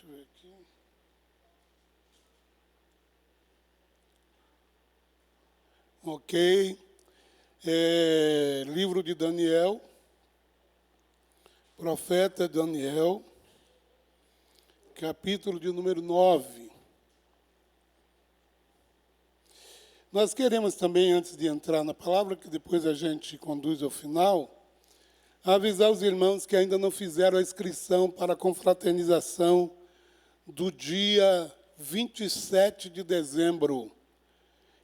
Deixa eu ver aqui. Ok. Livro de Daniel, profeta Daniel, capítulo de número 9. Nós queremos também, antes de entrar na palavra, que depois a gente conduz ao final, avisar os irmãos que ainda não fizeram a inscrição para a confraternização do dia 27 de dezembro,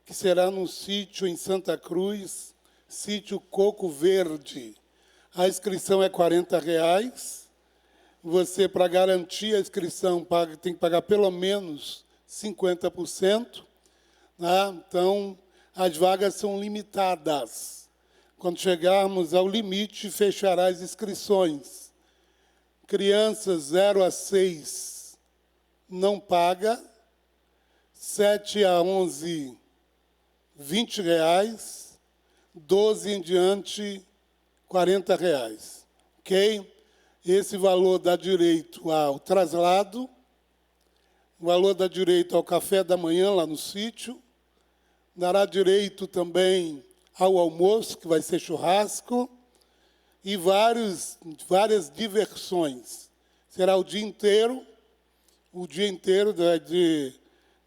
que será num sítio em Santa Cruz, sítio Coco Verde. A inscrição é R$40. Você, para garantir a inscrição, tem que pagar pelo menos 50%. Tá? Então, as vagas são limitadas. Quando chegarmos ao limite, fechará as inscrições. Crianças 0 a 6 não paga. 7 a 11, R$20. 12 em diante, R$40. Ok? Esse valor dá direito ao traslado, o valor dá direito ao café da manhã lá no sítio, dará direito também ao almoço, que vai ser churrasco, e várias diversões. Será o dia inteiro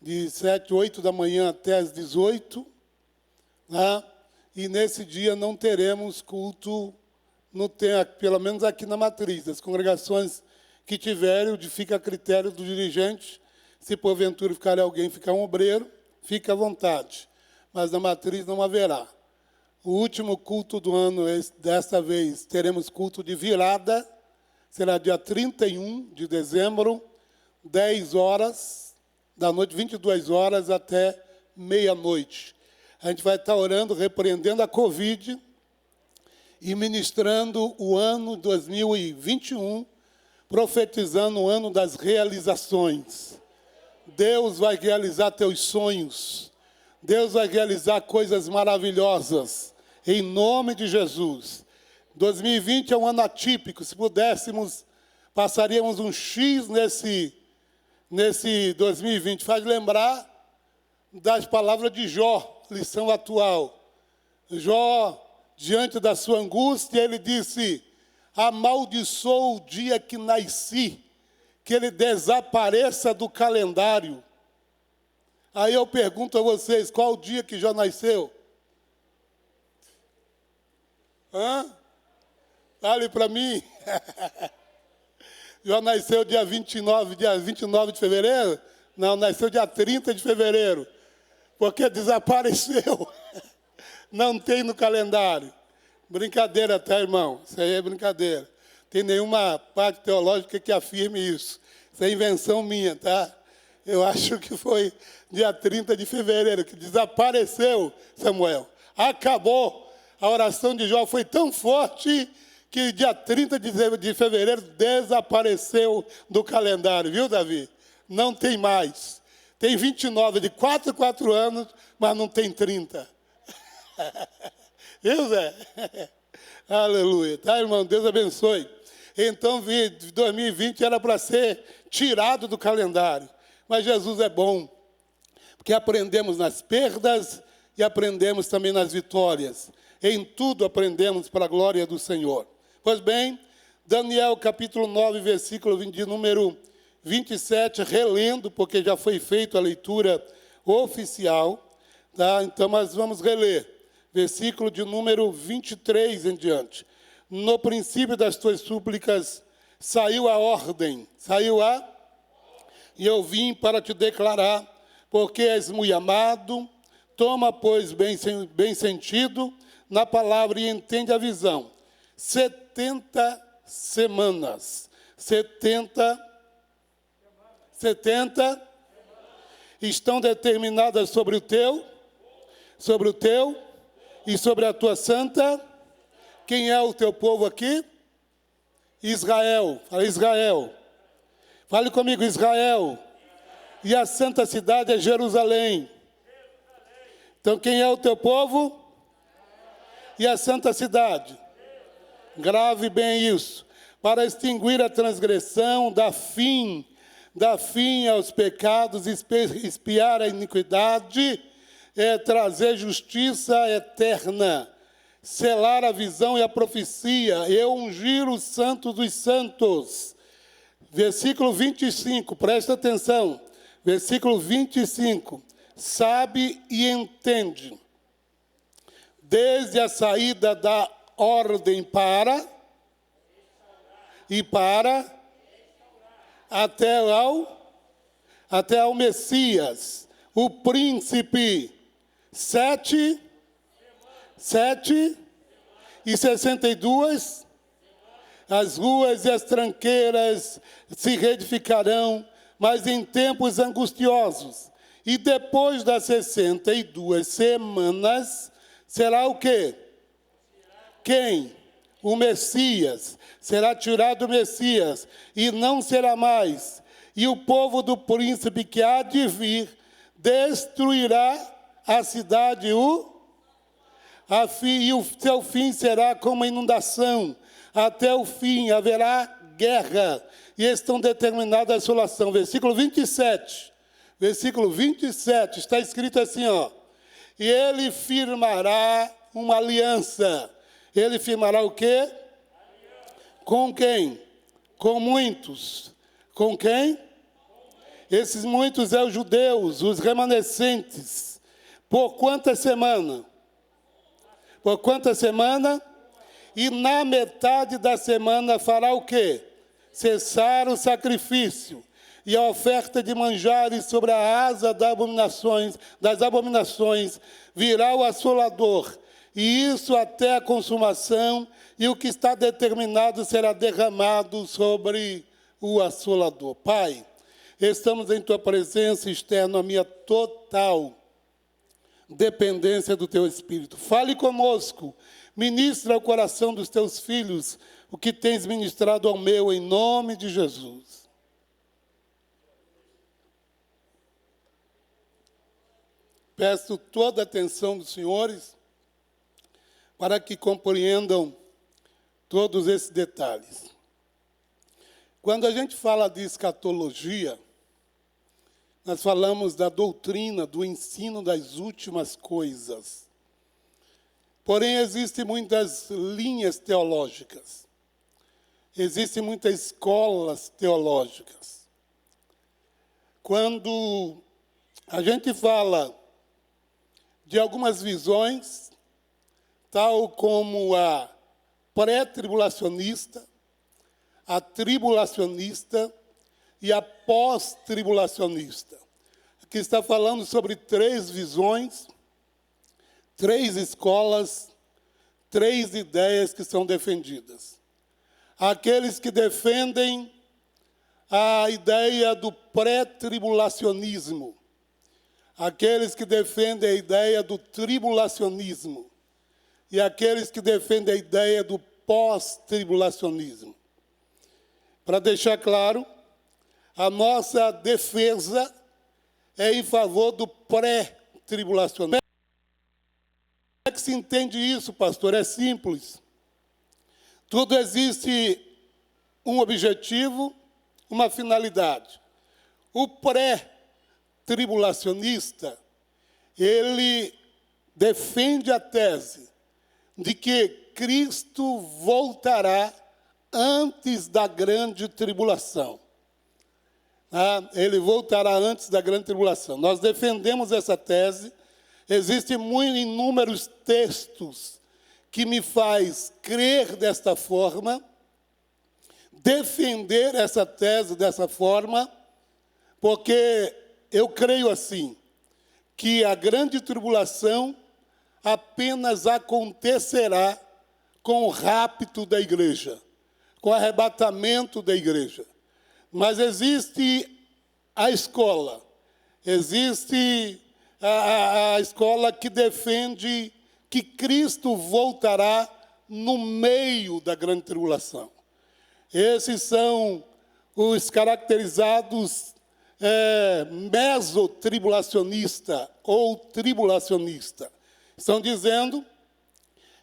de 7, 8 da manhã até as 18, tá? E nesse dia não teremos culto, pelo menos aqui na matriz. As congregações que tiverem, fica a critério do dirigente. Se porventura ficar um obreiro, fica à vontade. Mas na matriz não haverá. O último culto do ano, desta vez, teremos culto de virada. Será dia 31 de dezembro, 10 horas da noite, 22 horas até meia-noite. A gente vai estar orando, repreendendo a Covid e ministrando o ano 2021, profetizando o ano das realizações. Deus vai realizar teus sonhos. Deus vai realizar coisas maravilhosas, em nome de Jesus. 2020 é um ano atípico. Se pudéssemos, passaríamos um X nesse 2020. Faz lembrar das palavras de Jó, lição atual. Jó, diante da sua angústia, ele disse: amaldiçoa o dia que nasci, que ele desapareça do calendário. Aí eu pergunto a vocês, qual o dia que Jó nasceu? Fale para mim. Jó nasceu dia 29 de fevereiro? Não, nasceu dia 30 de fevereiro. Porque desapareceu. Não tem no calendário. Brincadeira, tá, irmão? Isso aí é brincadeira. Tem nenhuma parte teológica que afirme isso. Isso é invenção minha, tá? Eu acho que foi dia 30 de fevereiro que desapareceu, Samuel. Acabou. A oração de Jó foi tão forte que dia 30 de fevereiro desapareceu do calendário, viu, Davi? Não tem mais. Tem 29, de 4 a 4 anos, mas não tem 30. Viu, Zé? Aleluia. Tá, irmão? Deus abençoe. Então, 2020 era para ser tirado do calendário. Mas Jesus é bom, porque aprendemos nas perdas e aprendemos também nas vitórias. Em tudo aprendemos para a glória do Senhor. Pois bem, Daniel capítulo 9, versículo de número 27, relendo, porque já foi feita a leitura oficial, tá? Então, mas vamos reler. Versículo de número 23 em diante. No princípio das tuas súplicas saiu a ordem, e eu vim para te declarar, porque és muito amado, toma, pois, bem sentido na palavra e entende a visão. 70 semanas. 70 estão determinadas sobre o teu e sobre a tua santa. Quem é o teu povo aqui? Israel. Fala, Israel. Fale comigo, Israel. E a santa cidade é Jerusalém. Então, quem é o teu povo? E a santa cidade? Grave bem isso. Para extinguir a transgressão, dá fim dar fim aos pecados, expiar a iniquidade, é trazer justiça eterna, selar a visão e a profecia, e ungir os santos dos santos. Versículo 25, presta atenção. Versículo 25. Sabe e entende, desde a saída da ordem até ao Messias, o príncipe, 7:62, as ruas e as tranqueiras se reedificarão, mas em tempos angustiosos. E depois das 62 semanas, será o quê? Quem? O Messias. Será tirado o Messias, e não será mais. E o povo do príncipe que há de vir destruirá a cidade, e o seu fim será como a inundação. Até o fim haverá guerra, e estão determinadas a assolação. Versículo 27. Versículo 27, está escrito assim, ó. E ele firmará uma aliança. Ele firmará o quê? Com quem? Com muitos. Com quem? Esses muitos são os judeus, os remanescentes. Por quantas semanas? Por quantas semanas? E na metade da semana fará o quê? Cessar o sacrifício e a oferta de manjares sobre a asa das abominações, virá o assolador, e isso até a consumação, e o que está determinado será derramado sobre o assolador. Pai, estamos em Tua presença, externo a minha total dependência do Teu Espírito. Fale conosco, ministra ao coração dos Teus filhos o que tens ministrado ao meu, em nome de Jesus. Peço toda a atenção dos senhores para que compreendam todos esses detalhes. Quando a gente fala de escatologia, nós falamos da doutrina, do ensino das últimas coisas. Porém, existem muitas linhas teológicas. Existem muitas escolas teológicas. Quando a gente fala de algumas visões, tal como a pré-tribulacionista, a tribulacionista e a pós-tribulacionista. Aqui está falando sobre 3 visões, 3 escolas, 3 ideias que são defendidas. Aqueles que defendem a ideia do pré-tribulacionismo, aqueles que defendem a ideia do tribulacionismo e aqueles que defendem a ideia do pós-tribulacionismo. Para deixar claro, a nossa defesa é em favor do pré-tribulacionismo. Como é que se entende isso, pastor? É simples. Tudo existe um objetivo, uma finalidade. O pré-tribulacionista, ele defende a tese de que Cristo voltará antes da grande tribulação. Ele voltará antes da grande tribulação. Nós defendemos essa tese. Existem inúmeros textos que me faz crer desta forma, defender essa tese dessa forma, porque eu creio assim, que a grande tribulação apenas acontecerá com o rapto da igreja, com o arrebatamento da igreja. Mas existe a escola, existe a escola que defende que Cristo voltará no meio da grande tribulação. Esses são os caracterizados mesotribulacionista ou tribulacionista. Estão dizendo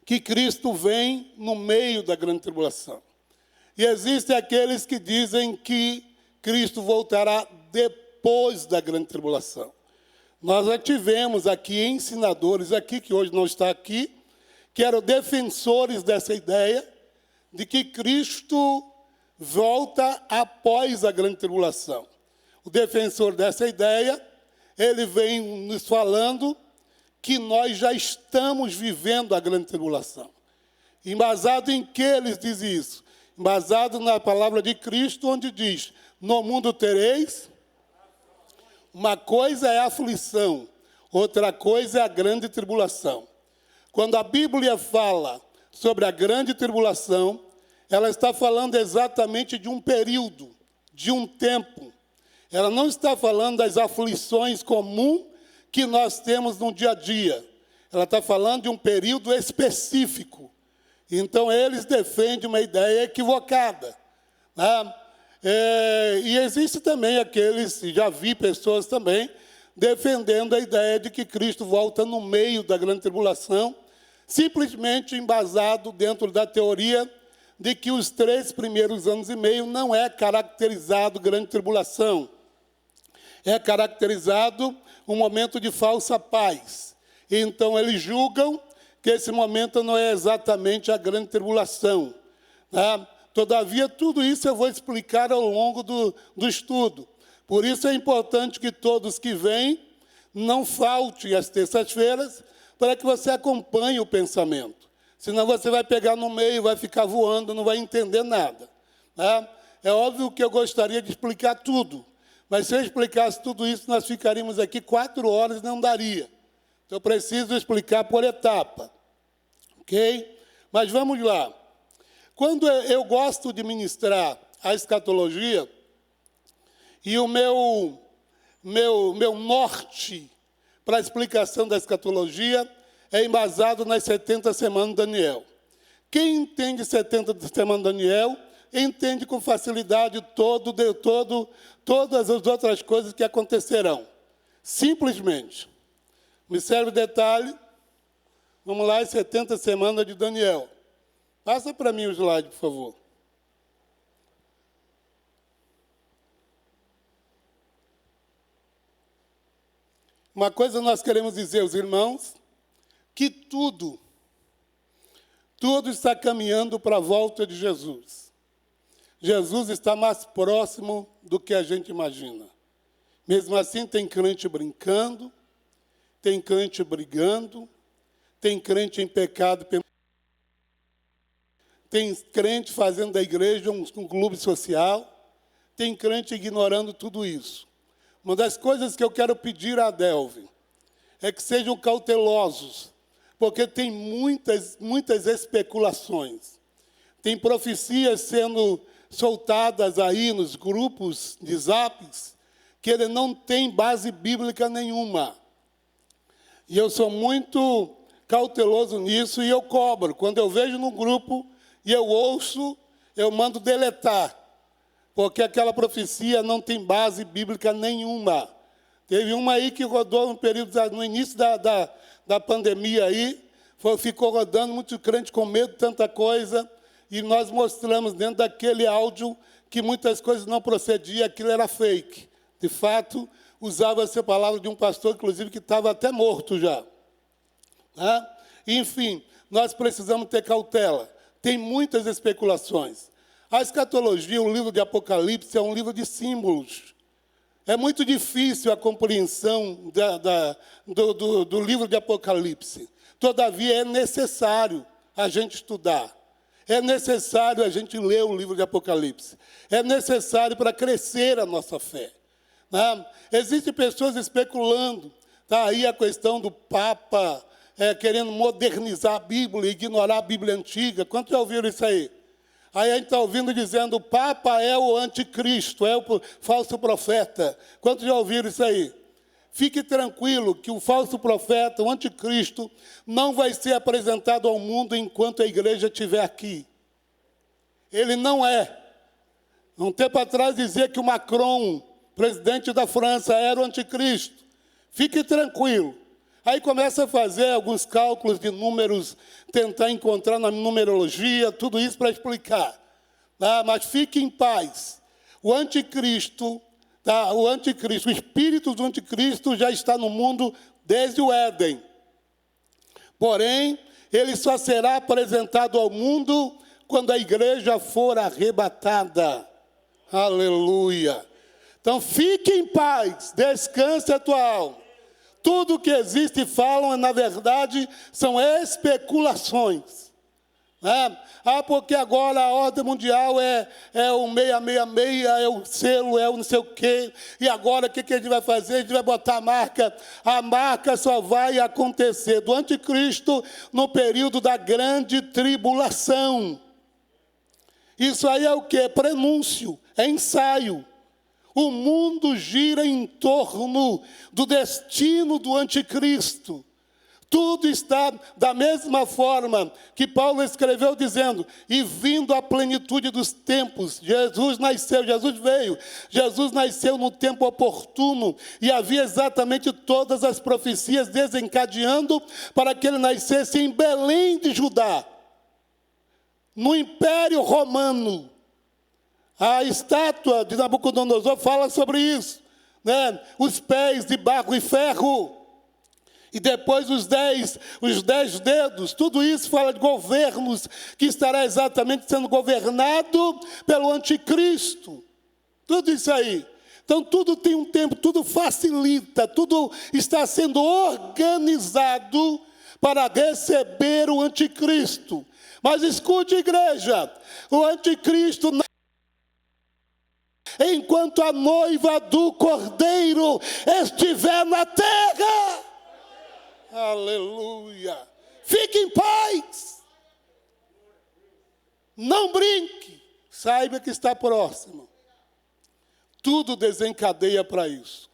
que Cristo vem no meio da grande tribulação. E existem aqueles que dizem que Cristo voltará depois da grande tribulação. Nós já tivemos aqui ensinadores aqui, que hoje não está aqui, que eram defensores dessa ideia de que Cristo volta após a grande tribulação. O defensor dessa ideia, ele vem nos falando que nós já estamos vivendo a grande tribulação. Embasado em que eles dizem isso? Embasado na palavra de Cristo, onde diz, no mundo tereis, uma coisa é a aflição, outra coisa é a grande tribulação. Quando a Bíblia fala sobre a grande tribulação, ela está falando exatamente de um período, de um tempo. Ela não está falando das aflições comuns que nós temos no dia a dia. Ela está falando de um período específico. Então, eles defendem uma ideia equivocada. Né? E existe também aqueles, já vi pessoas também, defendendo a ideia de que Cristo volta no meio da grande tribulação, simplesmente embasado dentro da teoria de que os 3 primeiros anos e meio não é caracterizado grande tribulação. É caracterizado um momento de falsa paz. Então, eles julgam que esse momento não é exatamente a grande tribulação. Né? Todavia, tudo isso eu vou explicar ao longo do estudo. Por isso é importante que todos que vêm não faltem às terças-feiras para que você acompanhe o pensamento. Senão você vai pegar no meio, vai ficar voando, não vai entender nada. Né? É óbvio que eu gostaria de explicar tudo. Mas se eu explicasse tudo isso, nós ficaríamos aqui 4 horas e não daria. Então, eu preciso explicar por etapa. Ok? Mas vamos lá. Quando eu gosto de ministrar a escatologia, e o meu norte para a explicação da escatologia é embasado nas 70 semanas de Daniel. Quem entende 70 semanas de Daniel, entende com facilidade todas as outras coisas que acontecerão. Simplesmente. Me serve detalhe. Vamos lá, as 70 semanas de Daniel. Passa para mim o slide, por favor. Uma coisa nós queremos dizer aos irmãos, que tudo está caminhando para a volta de Jesus. Jesus está mais próximo do que a gente imagina. Mesmo assim, tem crente brincando, tem crente brigando, tem crente em pecado, tem crente fazendo da igreja um clube social, tem crente ignorando tudo isso. Uma das coisas que eu quero pedir a Delve é que sejam cautelosos, porque tem muitas especulações. Tem profecias sendo soltadas aí nos grupos de zaps, que ele não tem base bíblica nenhuma. E eu sou muito cauteloso nisso e eu cobro. Quando eu vejo no grupo e eu ouço, eu mando deletar, porque aquela profecia não tem base bíblica nenhuma. Teve uma aí que rodou no início da pandemia aí, ficou rodando, muito crente com medo de tanta coisa, e nós mostramos dentro daquele áudio que muitas coisas não procediam, aquilo era fake. De fato, usava-se a palavra de um pastor, inclusive, que estava até morto já. Enfim, nós precisamos ter cautela. Tem muitas especulações. A escatologia, o livro de Apocalipse, é um livro de símbolos. É muito difícil a compreensão do livro de Apocalipse. Todavia, é necessário a gente estudar. É necessário a gente ler o livro de Apocalipse. É necessário para crescer a nossa fé. Existem pessoas especulando. Está aí a questão do Papa querendo modernizar a Bíblia, ignorar a Bíblia antiga. Quantos já ouviram isso aí? Aí a gente está ouvindo dizendo o Papa é o anticristo, é o falso profeta. Quantos já ouviram isso aí? Fique tranquilo que o falso profeta, o anticristo, não vai ser apresentado ao mundo enquanto a igreja estiver aqui. Ele não é. Um tempo atrás dizia que o Macron, presidente da França, era o anticristo. Fique tranquilo. Aí começa a fazer alguns cálculos de números, tentar encontrar na numerologia, tudo isso para explicar. Mas fique em paz. O anticristo, tá? O espírito do anticristo já está no mundo desde o Éden. Porém, ele só será apresentado ao mundo quando a igreja for arrebatada. Aleluia. Então, fique em paz, descanse a tua alma. Tudo que existe e falam, na verdade, são especulações. Né? Porque agora a ordem mundial é o 666, é o selo, é o não sei o quê. E agora o que a gente vai fazer? A gente vai botar a marca. A marca só vai acontecer do anticristo no período da grande tribulação. Isso aí é o quê? Prenúncio, é ensaio. O mundo gira em torno do destino do anticristo. Tudo está da mesma forma que Paulo escreveu dizendo, e vindo a plenitude dos tempos, Jesus nasceu no tempo oportuno, e havia exatamente todas as profecias desencadeando para que ele nascesse em Belém de Judá, no Império Romano. A estátua de Nabucodonosor fala sobre isso, né? Os pés de barro e ferro. E depois os 10 dedos. Tudo isso fala de governos que estará exatamente sendo governado pelo anticristo. Tudo isso aí. Então tudo tem um tempo, tudo facilita, tudo está sendo organizado para receber o anticristo. Mas escute, igreja, o anticristo enquanto a noiva do Cordeiro estiver na terra. Aleluia. Fique em paz. Não brinque. Saiba que está próximo. Tudo desencadeia para isso.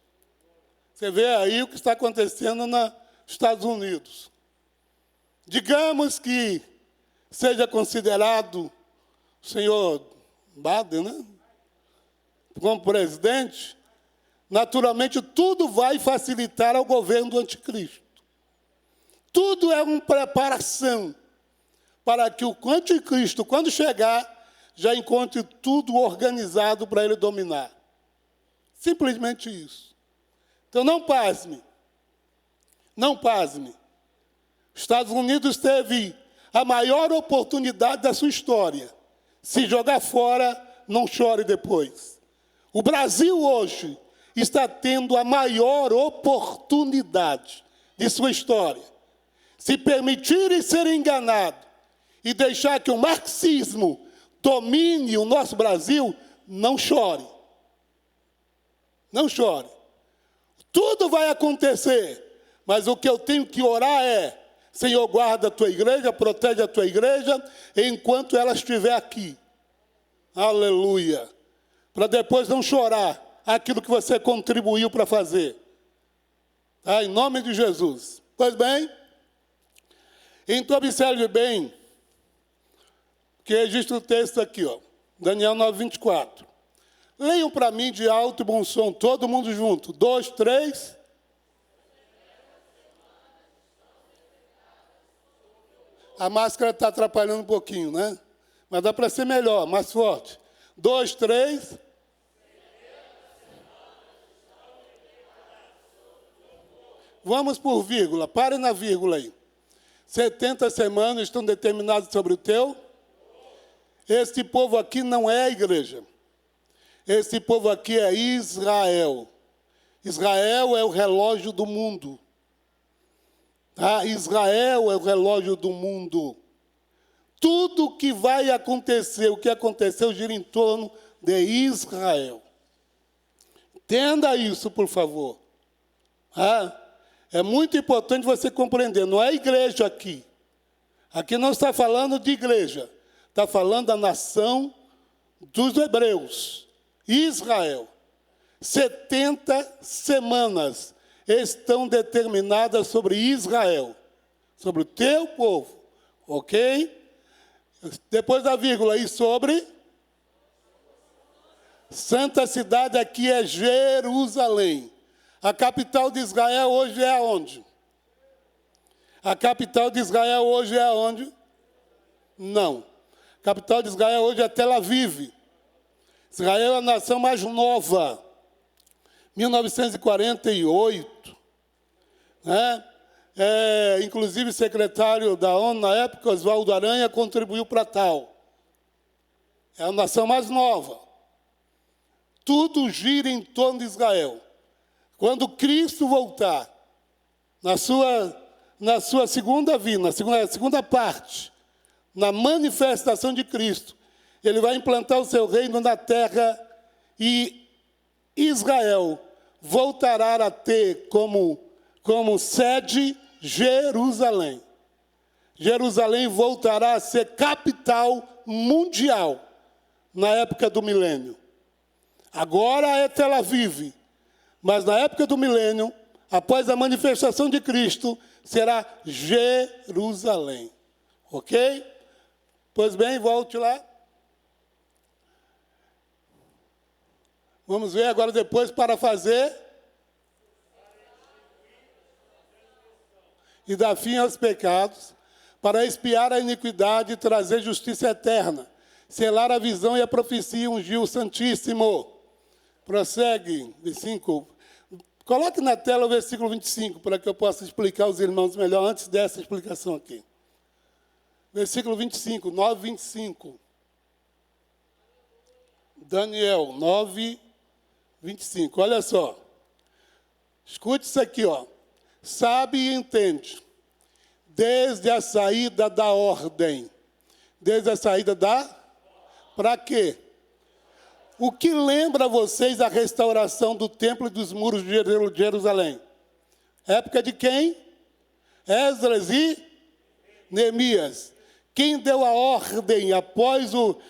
Você vê aí o que está acontecendo nos Estados Unidos. Digamos que seja considerado o senhor Biden, né? Como presidente, naturalmente tudo vai facilitar ao governo do anticristo. Tudo é uma preparação para que o anticristo, quando chegar, já encontre tudo organizado para ele dominar. Simplesmente isso. Então não pasme. Não pasme. Os Estados Unidos teve a maior oportunidade da sua história. Se jogar fora, não chore depois. O Brasil hoje está tendo a maior oportunidade de sua história. Se permitir ser enganado e deixar que o marxismo domine o nosso Brasil, não chore. Não chore. Tudo vai acontecer, mas o que eu tenho que orar é: Senhor, guarda a tua igreja, protege a tua igreja, enquanto ela estiver aqui. Aleluia. Para depois não chorar aquilo que você contribuiu para fazer. Tá? Em nome de Jesus. Pois bem, então observe bem que existe um texto aqui, ó, Daniel 9:24. Leiam para mim de alto e bom som, todo mundo junto. 2, 3. A máscara está atrapalhando um pouquinho, né? Mas dá para ser melhor, mais forte. 2, 3. Vamos por vírgula, pare na vírgula aí. 70 semanas estão determinadas sobre o teu. Este povo aqui não é a igreja. Esse povo aqui é Israel. Israel é o relógio do mundo. Tá? Israel é o relógio do mundo. Tudo que vai acontecer, o que aconteceu, gira em torno de Israel. Entenda isso, por favor. É muito importante você compreender. Não é igreja aqui. Aqui não está falando de igreja. Está falando da nação dos hebreus. Israel. 70 semanas estão determinadas sobre Israel. Sobre o teu povo. Ok? Depois da vírgula, e sobre? Santa cidade aqui é Jerusalém. A capital de Israel hoje é aonde? A capital de Israel hoje é aonde? Não. A capital de Israel hoje é Tel Aviv. Israel é a nação mais nova. 1948, né? Inclusive o secretário da ONU na época, Oswaldo Aranha, contribuiu para tal. É a nação mais nova. Tudo gira em torno de Israel. Quando Cristo voltar, na sua segunda vinda, na segunda parte, na manifestação de Cristo, ele vai implantar o seu reino na terra e Israel voltará a ter como sede Jerusalém. Jerusalém voltará a ser capital mundial na época do milênio. Agora é Tel Aviv, mas na época do milênio, após a manifestação de Cristo, será Jerusalém. Ok? Pois bem, volte lá. Vamos ver agora depois para fazer e dar fim aos pecados, para expiar a iniquidade e trazer justiça eterna, selar a visão e a profecia e ungir o Santíssimo. Prossegue, 25. Coloque na tela o versículo 25, para que eu possa explicar aos irmãos melhor antes dessa explicação aqui. Versículo 25, 9, 25. Daniel 9, 25. Olha só. Escute isso aqui, ó. Sabe e entende. Desde a saída da ordem. Desde a saída da... Para quê? O que lembra vocês a restauração do templo e dos muros de Jerusalém? Época de quem? Esdras e Neemias. Quem deu a ordem após o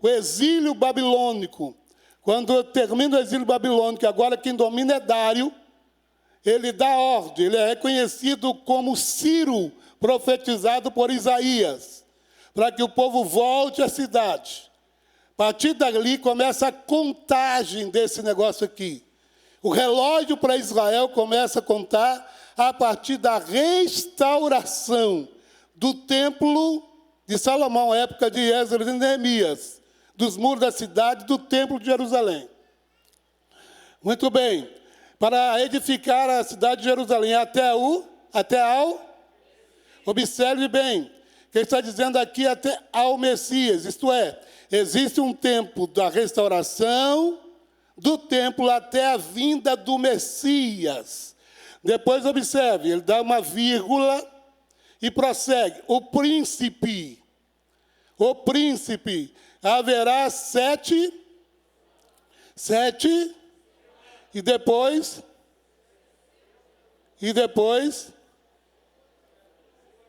exílio babilônico? Quando termina o exílio babilônico, agora quem domina é Dário, ele dá ordem, ele é reconhecido como Ciro, profetizado por Isaías, para que o povo volte à cidade. A partir dali começa a contagem desse negócio aqui. O relógio para Israel começa a contar a partir da restauração do templo de Salomão, época de Esdras e Neemias, dos muros da cidade, do templo de Jerusalém. Muito bem. Para edificar a cidade de Jerusalém até ao... Observe bem, que ele está dizendo aqui até ao Messias, isto é, existe um tempo da restauração do templo até a vinda do Messias. Depois, observe, ele dá uma vírgula e prossegue. O príncipe, haverá sete, e depois,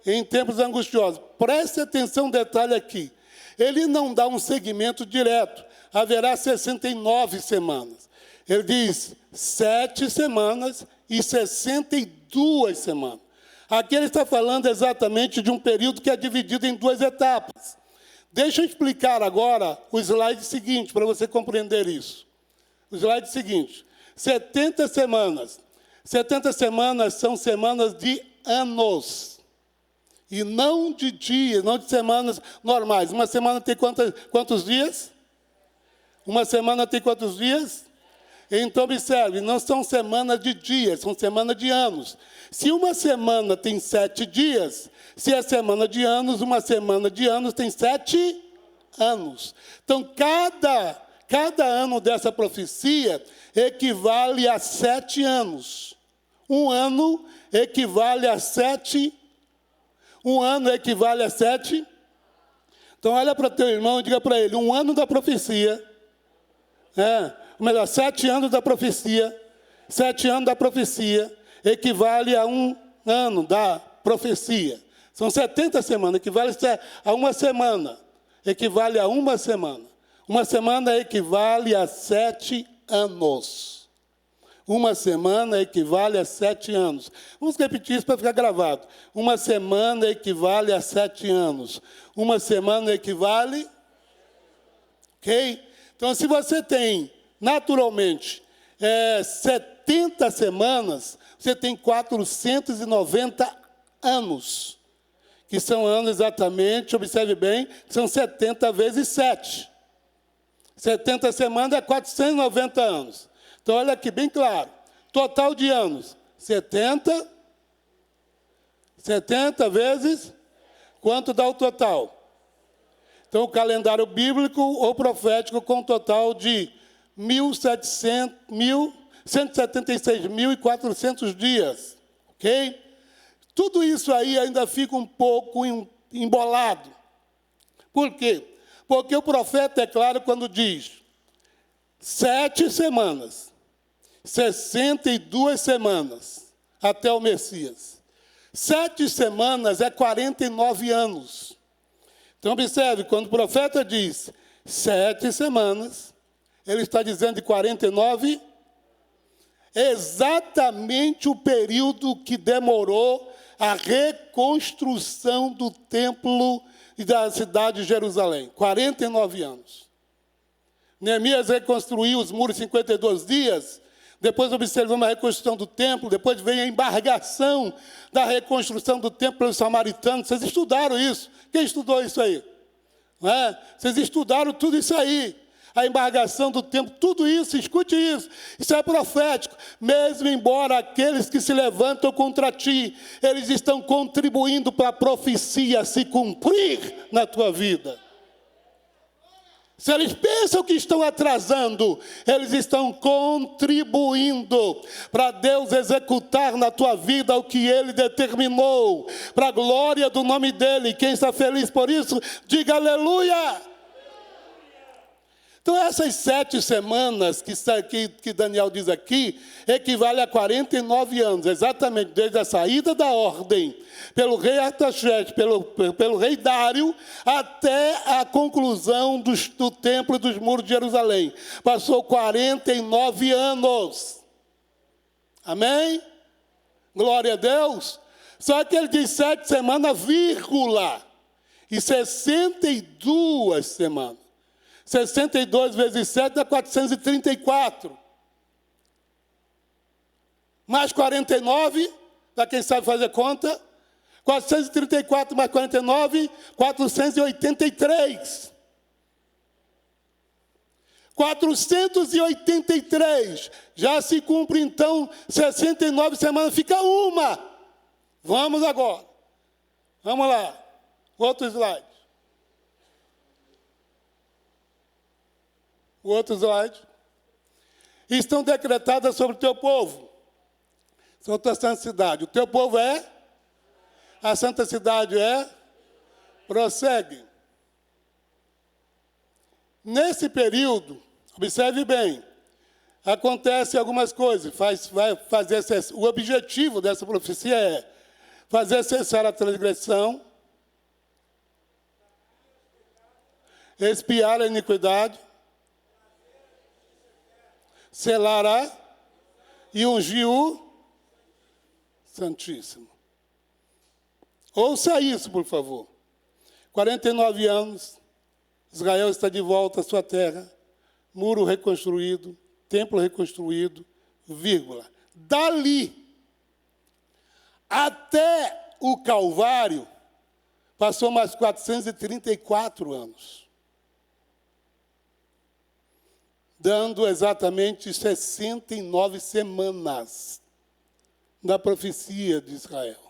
em tempos angustiosos. Preste atenção, detalhe aqui. Ele não dá um segmento direto. Haverá 69 semanas. Ele diz 7 semanas e 62 semanas. Aqui ele está falando exatamente de um período que é dividido em 2 etapas. Deixa eu explicar agora o slide seguinte, para você compreender isso. O slide seguinte. 70 semanas. 70 semanas são semanas de anos. E não de dias, não de semanas normais. Uma semana tem quantos dias? Uma semana tem quantos dias? Então, observe, não são semanas de dias, são semanas de anos. Se uma semana tem 7 dias, se é semana de anos, uma semana de anos tem 7 anos. Então, cada ano dessa profecia equivale a 7 anos. Um ano equivale a 7. Um ano equivale a 7. Então, olha para teu irmão e diga para ele, um ano da profecia, 7 anos da profecia, 7 anos da profecia equivale a um ano da profecia. São 70 semanas, equivale a uma semana. Equivale a uma semana. Uma semana equivale a 7 anos. Uma semana equivale a 7 anos. Vamos repetir isso para ficar gravado. Uma semana equivale a 7 anos. Uma semana equivale... Ok? Então, se você tem, naturalmente, 70 semanas, você tem 490 anos. Que são anos exatamente, observe bem, que são 70 vezes 7. 70 semanas é 490 anos. Então, olha aqui, bem claro. Total de anos, 70 vezes, quanto dá o total? Então, o calendário bíblico ou profético com um total de 176.400 dias. Ok? Tudo isso aí ainda fica um pouco embolado. Por quê? Porque o profeta é claro quando diz 7 semanas, 62 semanas até o Messias. 7 semanas é 49 anos. Então, observe, quando o profeta diz 7 semanas, ele está dizendo de 49, exatamente o período que demorou a reconstrução do templo e da cidade de Jerusalém. 49 anos. Neemias reconstruiu os muros em 52 dias, depois observamos a reconstrução do templo, depois vem a embargação da reconstrução do templo pelos samaritanos. Vocês estudaram isso? Quem estudou isso aí? Não é? Vocês estudaram tudo isso aí. A embargação do templo, tudo isso, escute isso. Isso é profético. Mesmo embora aqueles que se levantam contra ti, eles estão contribuindo para a profecia se cumprir na tua vida. Se eles pensam que estão atrasando, eles estão contribuindo para Deus executar na tua vida o que Ele determinou, para a glória do nome dEle. Quem está feliz por isso, diga aleluia. Então, essas 7 semanas que Daniel diz aqui, equivale a 49 anos, exatamente desde a saída da ordem pelo rei Artaxerxes, pelo rei Dário, até a conclusão do templo e dos muros de Jerusalém. Passou 49 anos. Amém? Glória a Deus. Só que ele diz 7 semanas, vírgula, e 62 semanas. 62 vezes 7 dá 434. Mais 49, para quem sabe fazer conta. 434 mais 49, 483. 483. Já se cumpre, então, 69 semanas, fica uma. Vamos agora. Vamos lá. Outro slide. O outro slide. Estão decretadas sobre o teu povo. São tua santa cidade. O teu povo é? A santa cidade é? Prossegue. Nesse período, observe bem, acontecem algumas coisas. O objetivo dessa profecia é fazer cessar a transgressão, expiar a iniquidade, selará e ungir o Santíssimo. Ouça isso, por favor. 49 anos, Israel está de volta à sua terra, muro reconstruído, templo reconstruído, vírgula. Dali até o Calvário, passou mais 434 anos. Dando exatamente 69 semanas da profecia de Israel.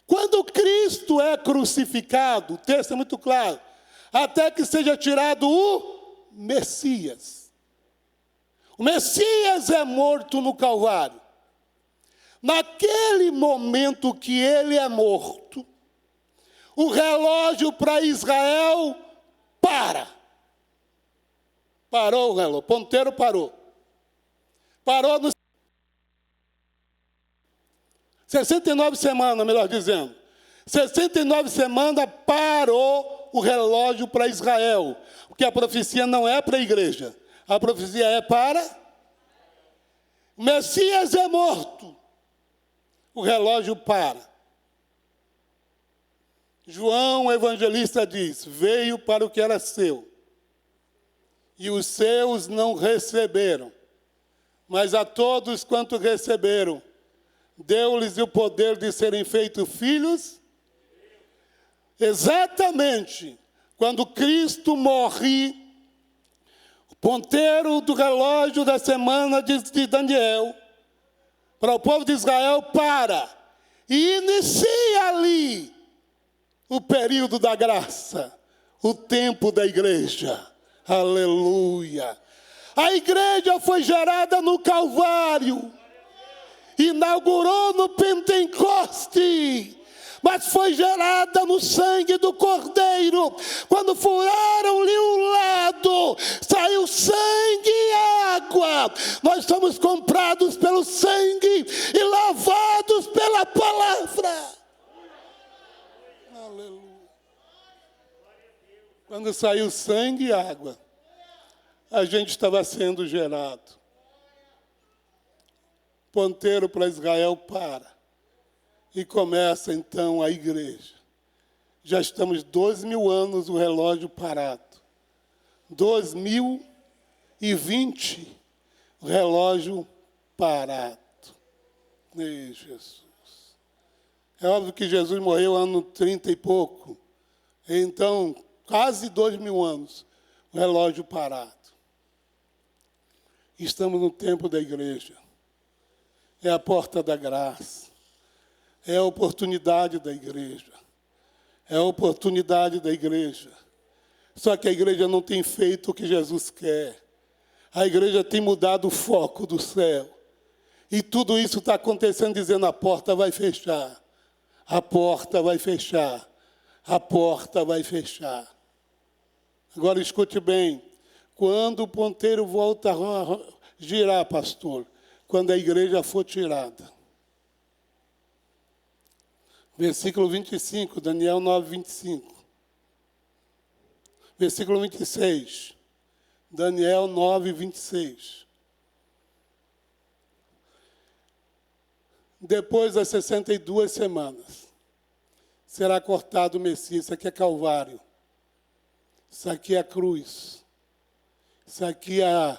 Quando Cristo é crucificado, o texto é muito claro, até que seja tirado o Messias. O Messias é morto no Calvário. Naquele momento que ele é morto, o relógio para Israel para. Parou o relógio, o ponteiro parou. Parou no 69 semanas, melhor dizendo. 69 semanas parou o relógio para Israel. Porque a profecia não é para a igreja. A profecia é para... O Messias é morto. O relógio para. João, o evangelista, diz, veio para o que era seu. E os seus não receberam. Mas a todos quanto receberam, deu-lhes o poder de serem feitos filhos. Exatamente quando Cristo morre, Ponteiro do relógio da semana de Daniel, para o povo de Israel, para. E inicia ali o período da graça, o tempo da igreja. Aleluia. A igreja foi gerada no Calvário, inaugurou no Pentecoste, mas foi gerada no sangue do Cordeiro. Quando furaram-lhe o lado, saiu sangue e água. Nós somos comprados pelo sangue e lavados pela palavra. Aleluia. Quando saiu sangue e água, a gente estava sendo gerado. Ponteiro para Israel para. E começa então a igreja. Já estamos 2.000 anos o relógio parado. 2020, o relógio parado. Ei, Jesus. É óbvio que Jesus morreu ano 30 e pouco. Então, quase 2.000 anos, o relógio parado. Estamos no tempo da igreja. É a porta da graça. É a oportunidade da igreja. É a oportunidade da igreja. Só que a igreja não tem feito o que Jesus quer. A igreja tem mudado o foco do céu. E tudo isso está acontecendo dizendo: a porta vai fechar. A porta vai fechar. A porta vai fechar. Agora escute bem. Quando o ponteiro volta a girar, pastor? Quando a igreja for tirada. Versículo 25, Daniel 9, 25. Versículo 26, Daniel 9, 26. Depois das 62 semanas, será cortado o Messias. Isso aqui é Calvário. Isso aqui é a cruz. Isso aqui é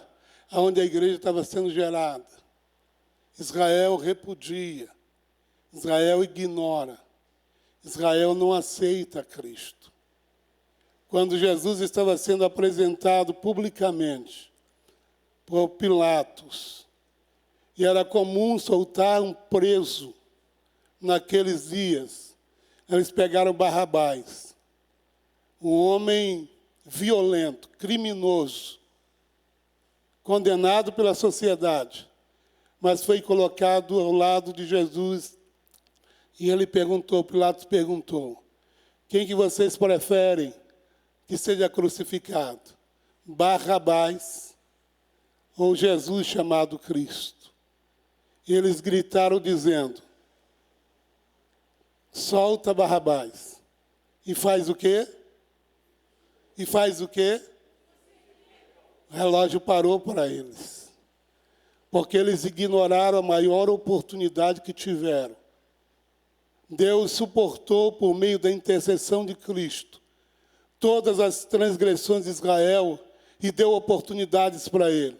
onde a igreja estava sendo gerada. Israel repudia. Israel ignora. Israel não aceita Cristo. Quando Jesus estava sendo apresentado publicamente por Pilatos, e era comum soltar um preso naqueles dias, eles pegaram Barrabás, um homem violento, criminoso, condenado pela sociedade, mas foi colocado ao lado de Jesus. E ele perguntou, Pilatos perguntou: quem que vocês preferem que seja crucificado? Barrabás ou Jesus chamado Cristo? E eles gritaram dizendo: solta Barrabás. E faz o quê? E faz o quê? O relógio parou para eles. Porque eles ignoraram a maior oportunidade que tiveram. Deus suportou, por meio da intercessão de Cristo, todas as transgressões de Israel e deu oportunidades para ele.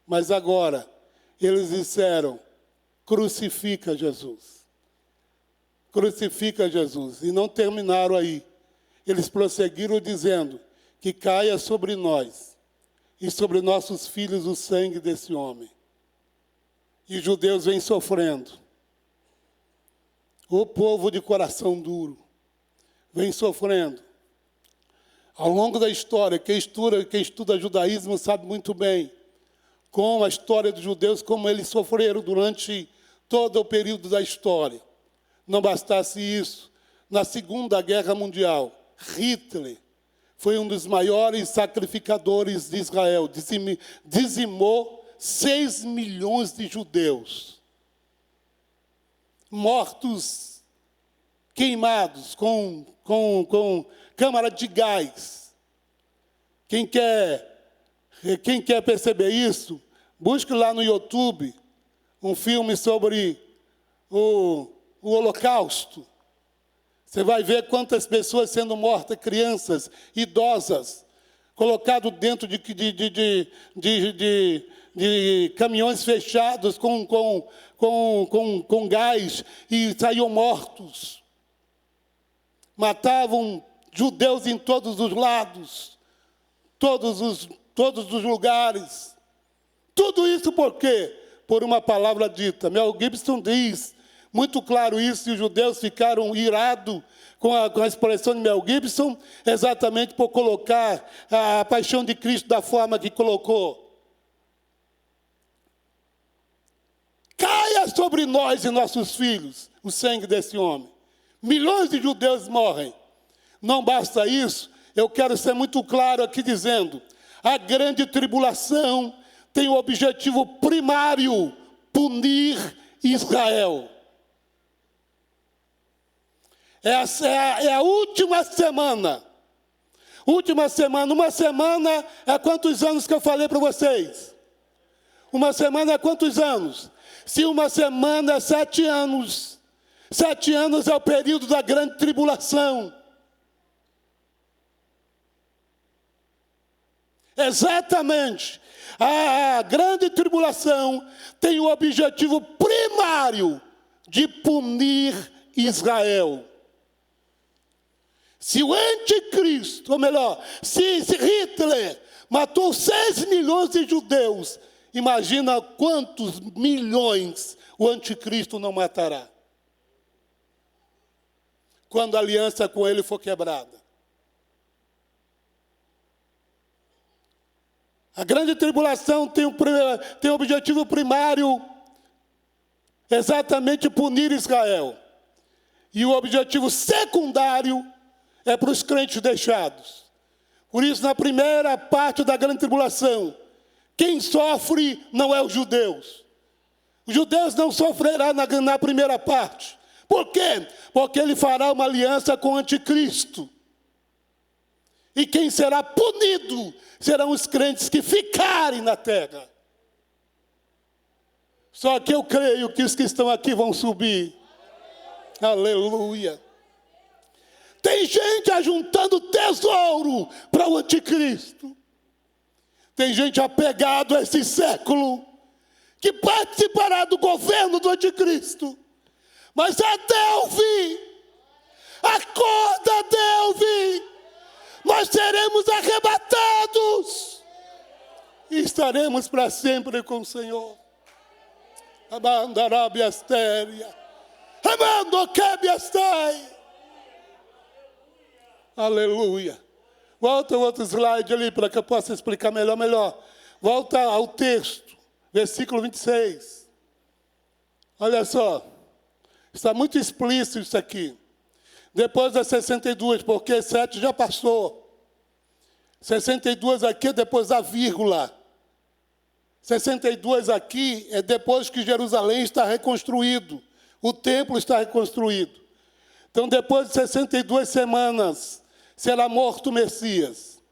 Mas agora, eles disseram: crucifica Jesus. Crucifica Jesus. E não terminaram aí. Eles prosseguiram dizendo: que caia sobre nós e sobre nossos filhos o sangue desse homem. E os judeus vêm sofrendo. O povo de coração duro vem sofrendo. Ao longo da história, quem estuda judaísmo sabe muito bem como a história dos judeus, como eles sofreram durante todo o período da história. Não bastasse isso, na Segunda Guerra Mundial, Hitler foi um dos maiores sacrificadores de Israel, dizimou 6 milhões de judeus, mortos, queimados com câmara de gás. Quem quer perceber isso, busque lá no YouTube um filme sobre o Holocausto. Você vai ver quantas pessoas sendo mortas, crianças, idosas, colocado dentro de caminhões fechados com gás e saíam mortos. Matavam judeus em todos os lados. Todos os todos os lugares. Tudo isso por quê? Por uma palavra dita. Mel Gibson diz muito claro isso, e os judeus ficaram irados com a expressão de Mel Gibson, exatamente por colocar a paixão de Cristo da forma que colocou. Caia sobre nós e nossos filhos o sangue desse homem. Milhões de judeus morrem. Não basta isso, eu quero ser muito claro aqui dizendo, a grande tribulação tem o objetivo primário, punir Israel. Essa é a última semana. Última semana. Uma semana é quantos anos que eu falei para vocês? Uma semana é quantos anos? Se uma semana é 7 anos. 7 anos é o período da grande tribulação. Exatamente. A grande tribulação tem o objetivo primário de punir Israel. Se o anticristo, ou melhor, se Hitler matou 6 milhões de judeus, imagina quantos milhões o anticristo não matará. Quando a aliança com ele for quebrada. A grande tribulação tem o objetivo primário, exatamente punir Israel. E o objetivo secundário é para os crentes deixados. Por isso, na primeira parte da grande tribulação, quem sofre não é os judeus. Os judeus não sofrerão na primeira parte. Por quê? Porque ele fará uma aliança com o anticristo. E quem será punido serão os crentes que ficarem na terra. Só que eu creio que os que estão aqui vão subir. Aleluia. Tem gente ajuntando tesouro para o anticristo. Tem gente apegado a esse século, que participará do governo do anticristo. Mas até o fim, acorda até o fim, nós seremos arrebatados. E estaremos para sempre com o Senhor. Amandarabiastéria. Amandoquebiastai. Aleluia. Volta o outro slide ali para que eu possa explicar melhor. Volta ao texto, versículo 26. Olha só. Está muito explícito isso aqui. Depois das 62, porque 7 já passou. 62 aqui é depois da vírgula. 62 aqui é depois que Jerusalém está reconstruído. O templo está reconstruído. Então, depois de 62 semanas, será morto o Messias.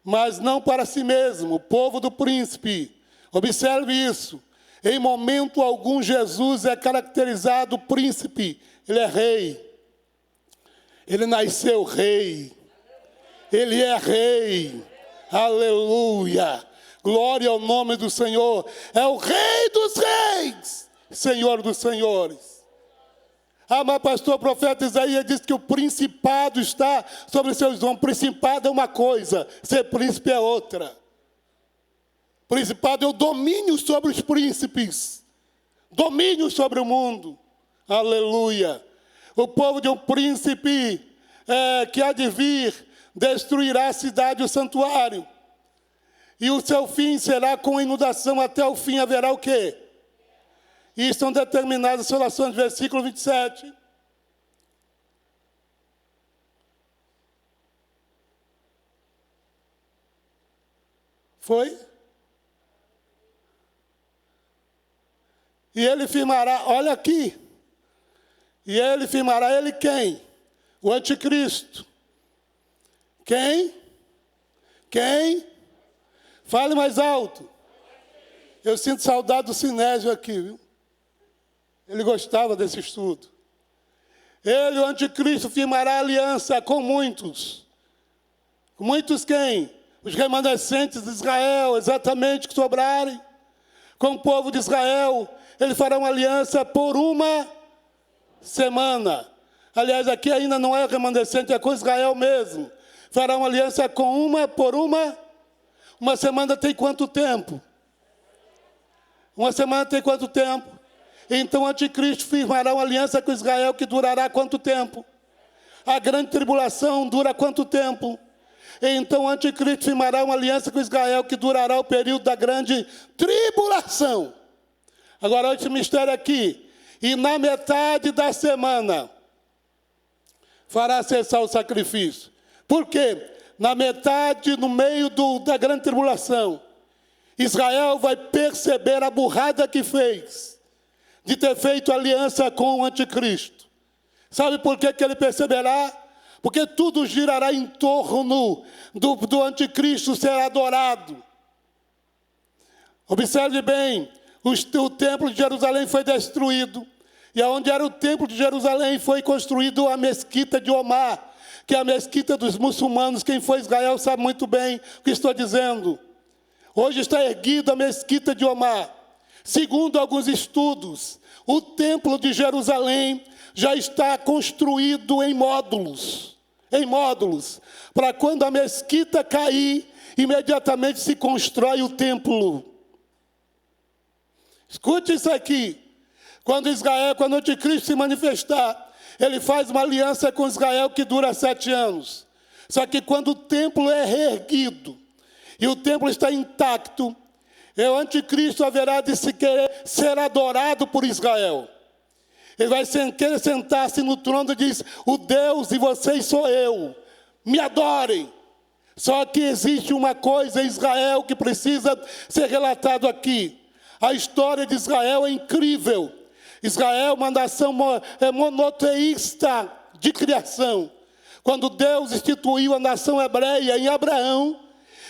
Mas não para si mesmo, o povo do príncipe. Observe isso. Em momento algum, Jesus é caracterizado príncipe. Ele é rei. Ele nasceu rei. Ele é rei. Aleluia. Glória ao nome do Senhor. É o Rei dos reis. Senhor dos senhores. Ah, mas pastor, o profeta Isaías disse que o principado está sobre seus ombros. Principado é uma coisa, ser príncipe é outra. Principado é o domínio sobre os príncipes. Domínio sobre o mundo. Aleluia. O povo de um príncipe que há de vir destruirá a cidade e o santuário. E o seu fim será com inundação. Até o fim haverá o quê? E estão determinadas as relações do versículo 27. Foi? E ele firmará, olha aqui. E ele firmará, ele quem? O anticristo. Quem? Quem? Fale mais alto. Eu sinto saudade do Sinésio aqui, viu? Ele gostava desse estudo. Ele, o anticristo, firmará aliança com muitos. Com muitos quem? Os remanescentes de Israel, exatamente, que sobrarem. Com o povo de Israel, ele fará uma aliança por uma semana. Aliás, aqui ainda não é remanescente, é com Israel mesmo. Fará uma aliança por uma Uma semana tem quanto tempo? Uma semana tem quanto tempo? Então o anticristo firmará uma aliança com Israel que durará quanto tempo? A grande tribulação dura quanto tempo? Então o anticristo firmará uma aliança com Israel que durará o período da grande tribulação. Agora, esse mistério aqui. E na metade da semana fará cessar o sacrifício. Por quê? Na metade, no meio da grande tribulação, Israel vai perceber a burrada que fez de ter feito aliança com o anticristo. Sabe por que ele perceberá? Porque tudo girará em torno do anticristo ser adorado. Observe bem, o templo de Jerusalém foi destruído. E onde era o templo de Jerusalém foi construído a mesquita de Omar, que é a mesquita dos muçulmanos. Quem foi a Israel sabe muito bem o que estou dizendo. Hoje está erguida a mesquita de Omar. Segundo alguns estudos, o templo de Jerusalém já está construído em módulos. Para quando a mesquita cair, imediatamente se constrói o templo. Escute isso aqui. Quando o anticristo se manifestar, ele faz uma aliança com Israel que dura 7 anos. Só que quando o templo é reerguido e o templo está intacto, o anticristo haverá de se querer ser adorado por Israel. Ele vai querer sentar-se no trono e diz: o Deus de vocês sou eu, me adorem. Só que existe uma coisa em Israel que precisa ser relatado aqui. A história de Israel é incrível. Israel é uma nação monoteísta de criação. Quando Deus instituiu a nação hebreia em Abraão,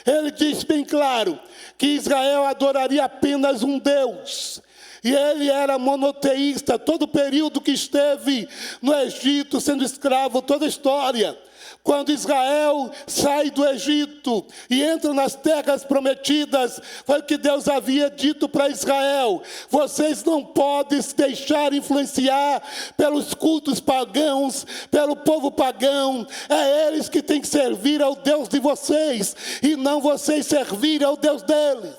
ele diz bem claro que Israel adoraria apenas um Deus. E ele era monoteísta todo o período que esteve no Egito, sendo escravo, toda a história. Quando Israel sai do Egito e entra nas terras prometidas, foi o que Deus havia dito para Israel: vocês não podem se deixar influenciar pelos cultos pagãos, pelo povo pagão. É eles que têm que servir ao Deus de vocês, e não vocês servirem ao Deus deles.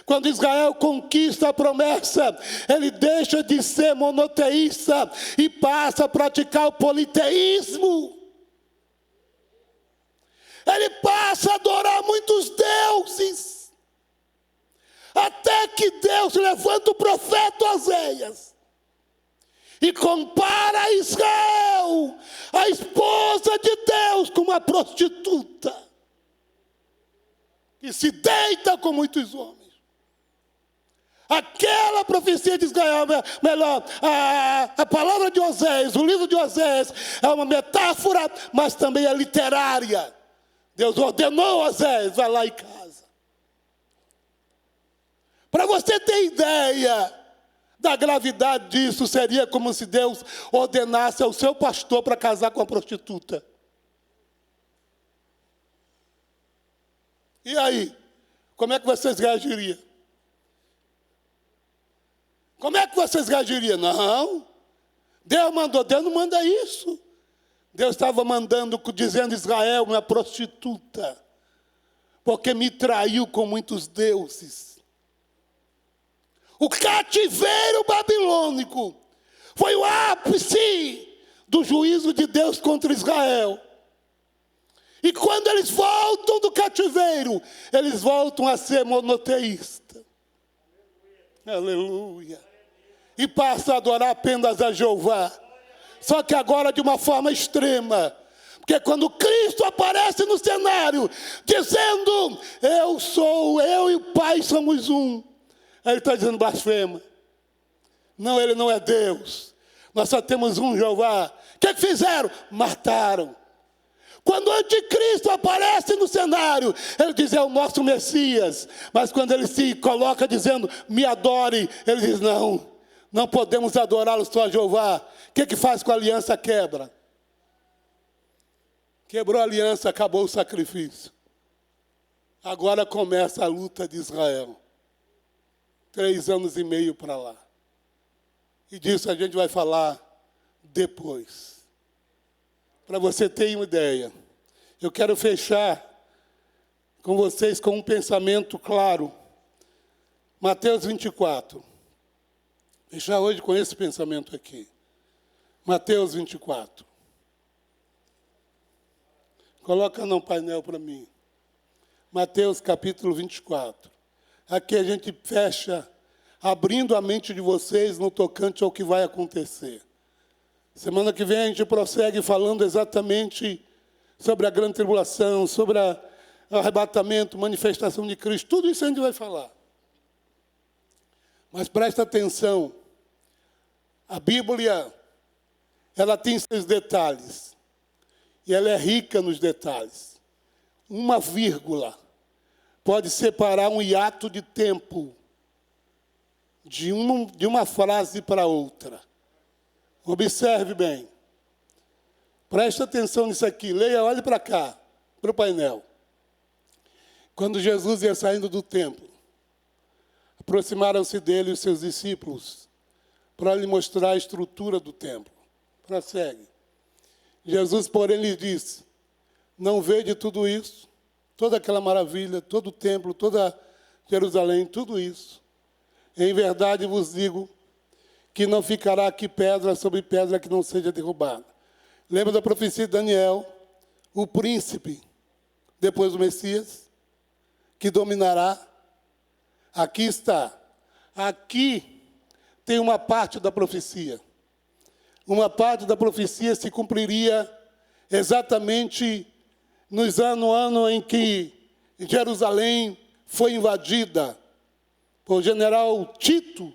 Quando Israel conquista a promessa, ele deixa de ser monoteísta e passa a praticar o politeísmo. Ele passa a adorar muitos deuses, até que Deus levanta o profeta Oséias e compara Israel, a esposa de Deus, com uma prostituta que se deita com muitos homens. Aquela profecia de Israel, melhor, a palavra de Oséias, o livro de Oséias, é uma metáfora, mas também é literária. Deus ordenou a Oséias: vai lá em casa. Para você ter ideia da gravidade disso, seria como se Deus ordenasse ao seu pastor para casar com a prostituta. E aí? Como é que vocês reagiriam? Como é que vocês reagiriam? Não. Deus mandou. Deus não manda isso. Deus estava mandando, dizendo: Israel, uma prostituta, porque me traiu com muitos deuses. O cativeiro babilônico foi o ápice do juízo de Deus contra Israel. E quando eles voltam do cativeiro, eles voltam a ser monoteístas. Aleluia. E passam a adorar apenas a Jeová. Só que agora de uma forma extrema. Porque quando Cristo aparece no cenário, dizendo: eu e o Pai somos um. Aí ele está dizendo blasfema. Não, ele não é Deus. Nós só temos um Jeová. O que fizeram? Mataram. Quando o anticristo aparece no cenário, ele diz: é o nosso Messias. Mas quando ele se coloca dizendo: me adore, ele diz: não podemos adorá-lo só a Jeová. O que faz com a aliança? Quebra. Quebrou a aliança, acabou o sacrifício. Agora começa a luta de Israel. 3 anos e meio para lá. E disso a gente vai falar depois. Para você ter uma ideia, eu quero fechar com vocês com um pensamento claro. Mateus 24. Fechar hoje com esse pensamento aqui. Mateus 24. Coloca no painel para mim. Mateus capítulo 24. Aqui a gente fecha, abrindo a mente de vocês no tocante ao que vai acontecer. Semana que vem a gente prossegue falando exatamente sobre a grande tribulação, sobre o arrebatamento, manifestação de Cristo. Tudo isso a gente vai falar. Mas presta atenção. A Bíblia, ela tem seus detalhes. E ela é rica nos detalhes. Uma vírgula pode separar um hiato de tempo de uma frase para outra. Observe bem. Preste atenção nisso aqui. Leia, olhe para cá, para o painel. Quando Jesus ia saindo do templo, aproximaram-se dele os seus discípulos para lhe mostrar a estrutura do templo. Prossegue. Jesus, porém, lhe disse: não vede tudo isso, toda aquela maravilha, todo o templo, toda Jerusalém, tudo isso. Em verdade vos digo que não ficará aqui pedra sobre pedra que não seja derrubada. Lembra da profecia de Daniel? O príncipe, depois do Messias, que dominará. Aqui está. Aqui tem uma parte da profecia. Uma parte da profecia se cumpriria exatamente no ano em que Jerusalém foi invadida por general Tito,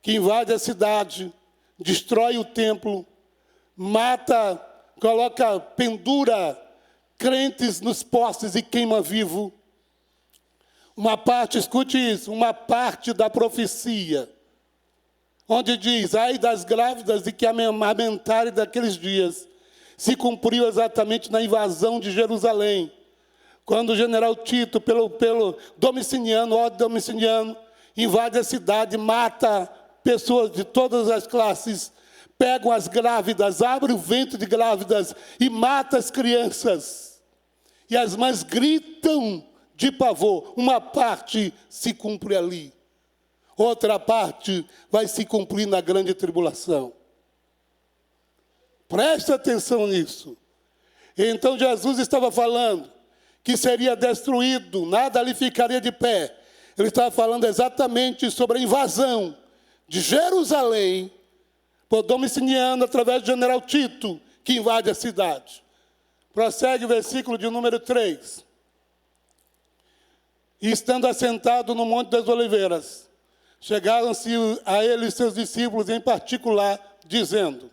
que invade a cidade, destrói o templo, mata, pendura crentes nos postes e queima vivo. Uma parte, escute isso, uma parte da profecia, onde diz: ai das grávidas e que amamentarem daqueles dias, se cumpriu exatamente na invasão de Jerusalém, quando o general Tito, pelo Domiciano, invade a cidade, mata pessoas de todas as classes, pegam as grávidas, abre o ventre de grávidas e mata as crianças. E as mães gritam de pavor. Uma parte se cumpre ali. Outra parte vai se cumprir na grande tribulação. Preste atenção nisso. Então Jesus estava falando que seria destruído, nada ali ficaria de pé. Ele estava falando exatamente sobre a invasão de Jerusalém por Domiciano, através do general Tito, que invade a cidade. Prossegue o versículo de número 3. E estando assentado no Monte das Oliveiras, chegaram-se a ele seus discípulos em particular, dizendo,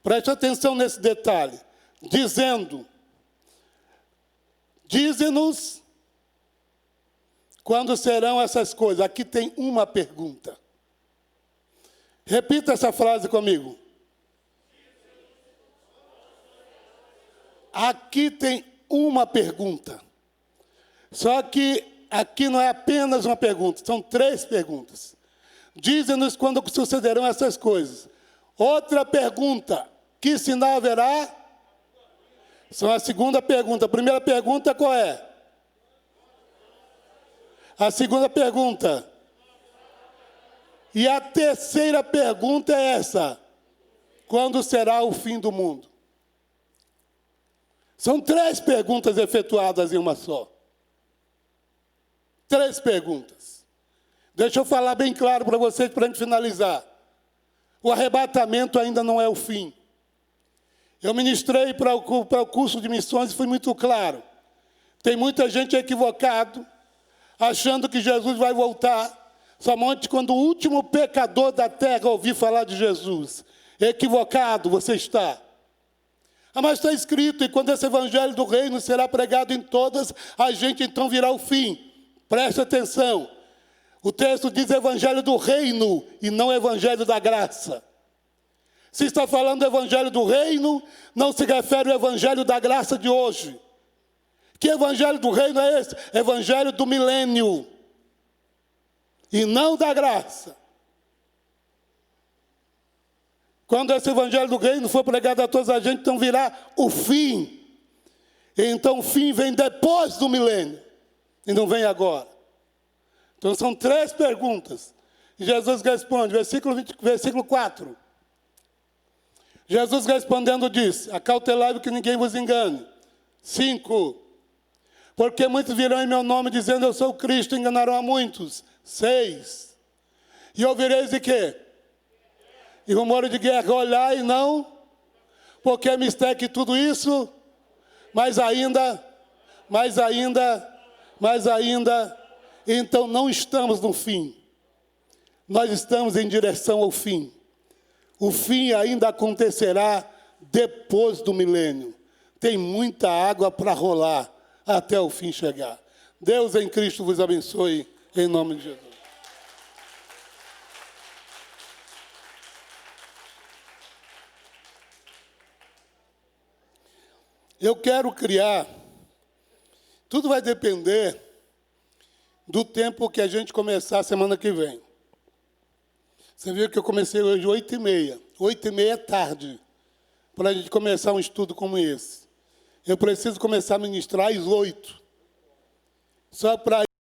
preste atenção nesse detalhe, dizendo, dize-nos quando serão essas coisas. Aqui tem uma pergunta. Repita essa frase comigo. Aqui tem uma pergunta. Só que aqui não é apenas uma pergunta, são 3 perguntas. Dize-nos quando sucederão essas coisas. Outra pergunta, que sinal haverá? São a segunda pergunta. A primeira pergunta qual é? A segunda pergunta. E a terceira pergunta é essa: quando será o fim do mundo? São 3 perguntas efetuadas em uma só. 3 perguntas. Deixa eu falar bem claro para vocês, para a gente finalizar. O arrebatamento ainda não é o fim. Eu ministrei para o curso de missões e fui muito claro. Tem muita gente equivocado, achando que Jesus vai voltar somente quando o último pecador da terra ouvir falar de Jesus. Equivocado você está. Mas está escrito, e quando esse evangelho do reino será pregado em todas, a gente então virá o fim. Preste atenção. O texto diz evangelho do reino e não evangelho da graça. Se está falando do evangelho do reino, não se refere ao evangelho da graça de hoje. Que evangelho do reino é esse? Evangelho do milênio. E não da graça. Quando esse evangelho do reino for pregado a toda a gente, então virá o fim. Então o fim vem depois do milênio. e não vem agora? Então, são 3 perguntas. E Jesus responde, versículo 4. Jesus respondendo disse, acautelai-vos que ninguém vos engane. 5. Porque muitos virão em meu nome dizendo, eu sou o Cristo, enganarão a muitos. 6. E ouvireis de quê? E rumores de guerra, olhai e não, porque é mistério que tudo isso, mas ainda, então não estamos no fim. Nós estamos em direção ao fim. O fim ainda acontecerá depois do milênio. Tem muita água para rolar até o fim chegar. Deus em Cristo vos abençoe, em nome de Jesus. Eu quero criar, tudo vai depender do tempo que a gente começar a semana que vem. Você viu que eu comecei hoje 8h30. 8h30 é tarde para a gente começar um estudo como esse. Eu preciso começar a ministrar às 8. Só para